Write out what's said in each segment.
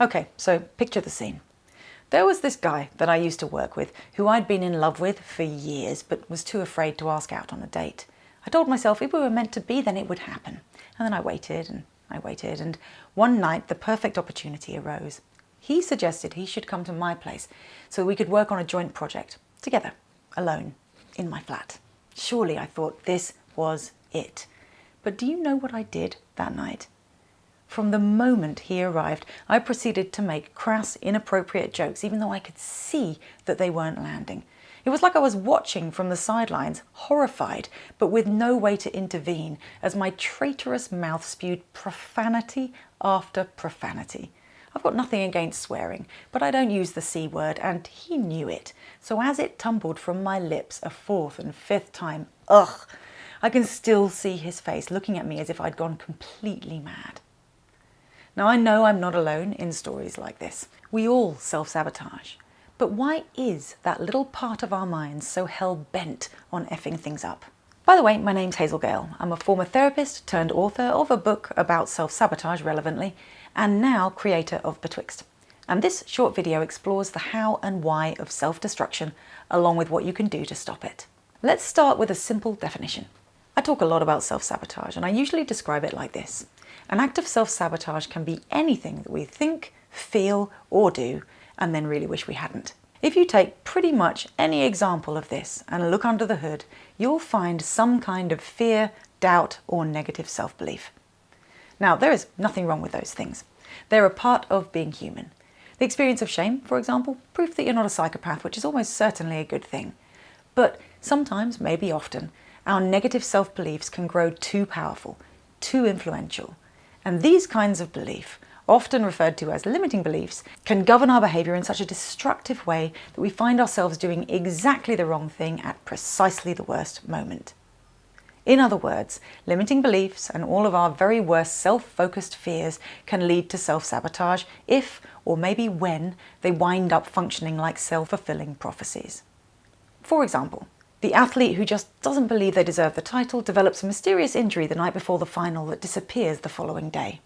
Okay, so picture the scene. There was this guy that I used to work with who I'd been in love with for years but was too afraid to ask out on a date. I told myself if we were meant to be, then it would happen. And then I waited and one night the perfect opportunity arose. He suggested he should come to my place so we could work on a joint project, together, alone, in my flat. Surely, I thought, this was it. But do you know what I did that night? From the moment he arrived, I proceeded to make crass, inappropriate jokes, even though I could see that they weren't landing. It was like I was watching from the sidelines, horrified, but with no way to intervene, as my traitorous mouth spewed profanity after profanity. I've got nothing against swearing, but I don't use the C word, and he knew it. So as it tumbled from my lips a fourth and fifth time, ugh, I can still see his face looking at me as if I'd gone completely mad. Now, I know I'm not alone in stories like this. We all self-sabotage. But why is that little part of our minds so hell-bent on effing things up? By the way, my name's Hazel Gale. I'm a former therapist turned author of a book about self-sabotage relevantly, and now creator of Betwixt. And this short video explores the how and why of self-destruction, along with what you can do to stop it. Let's start with a simple definition. I talk a lot about self-sabotage, and I usually describe it like this. An act of self-sabotage can be anything that we think, feel, or do, and then really wish we hadn't. If you take pretty much any example of this and look under the hood, you'll find some kind of fear, doubt, or negative self-belief. Now, there is nothing wrong with those things. They're a part of being human. The experience of shame, for example, proof that you're not a psychopath, which is almost certainly a good thing. But sometimes, maybe often, our negative self-beliefs can grow too powerful, too influential. And these kinds of belief, often referred to as limiting beliefs, can govern our behaviour in such a destructive way that we find ourselves doing exactly the wrong thing at precisely the worst moment. In other words, limiting beliefs and all of our very worst self-focused fears can lead to self-sabotage if, or maybe when, they wind up functioning like self-fulfilling prophecies. For example, the athlete who just doesn't believe they deserve the title develops a mysterious injury the night before the final that disappears the following day.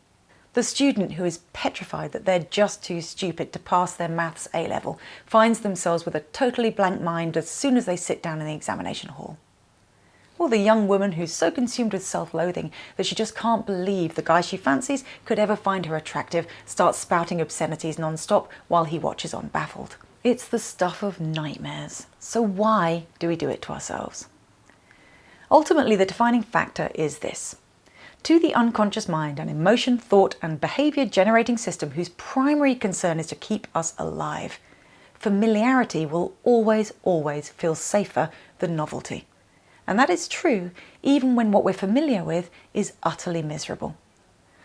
The student who is petrified that they're just too stupid to pass their maths A-level finds themselves with a totally blank mind as soon as they sit down in the examination hall. Or the young woman who's so consumed with self-loathing that she just can't believe the guy she fancies could ever find her attractive starts spouting obscenities non-stop while he watches on baffled. It's the stuff of nightmares. So why do we do it to ourselves? Ultimately, the defining factor is this. To the unconscious mind, an emotion, thought, and behaviour generating system whose primary concern is to keep us alive, familiarity will always feel safer than novelty. And that is true even when what we're familiar with is utterly miserable.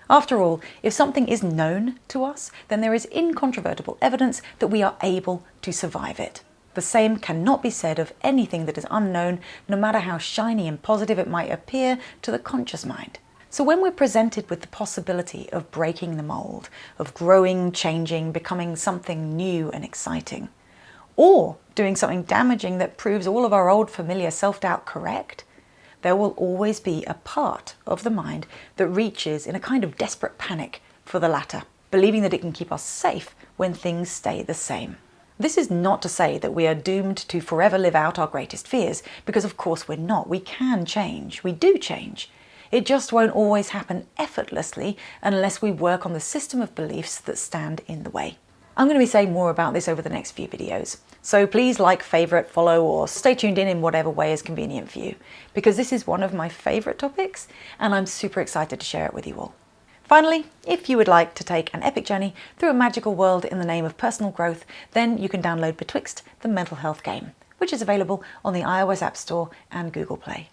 After all, if something is known to us, then there is incontrovertible evidence that we are able to survive it. The same cannot be said of anything that is unknown, no matter how shiny and positive it might appear to the conscious mind. So when we're presented with the possibility of breaking the mold, of growing, changing, becoming something new and exciting, or doing something damaging that proves all of our old familiar self-doubt correct, there will always be a part of the mind that reaches in a kind of desperate panic for the latter, believing that it can keep us safe when things stay the same. This is not to say that we are doomed to forever live out our greatest fears, because of course we're not. We can change. We do change. It just won't always happen effortlessly unless we work on the system of beliefs that stand in the way. I'm going to be saying more about this over the next few videos, so please like, favourite, follow, or stay tuned in whatever way is convenient for you, because this is one of my favourite topics and I'm super excited to share it with you all. Finally, if you would like to take an epic journey through a magical world in the name of personal growth, then you can download Betwixt, the mental health game, which is available on the iOS App Store and Google Play.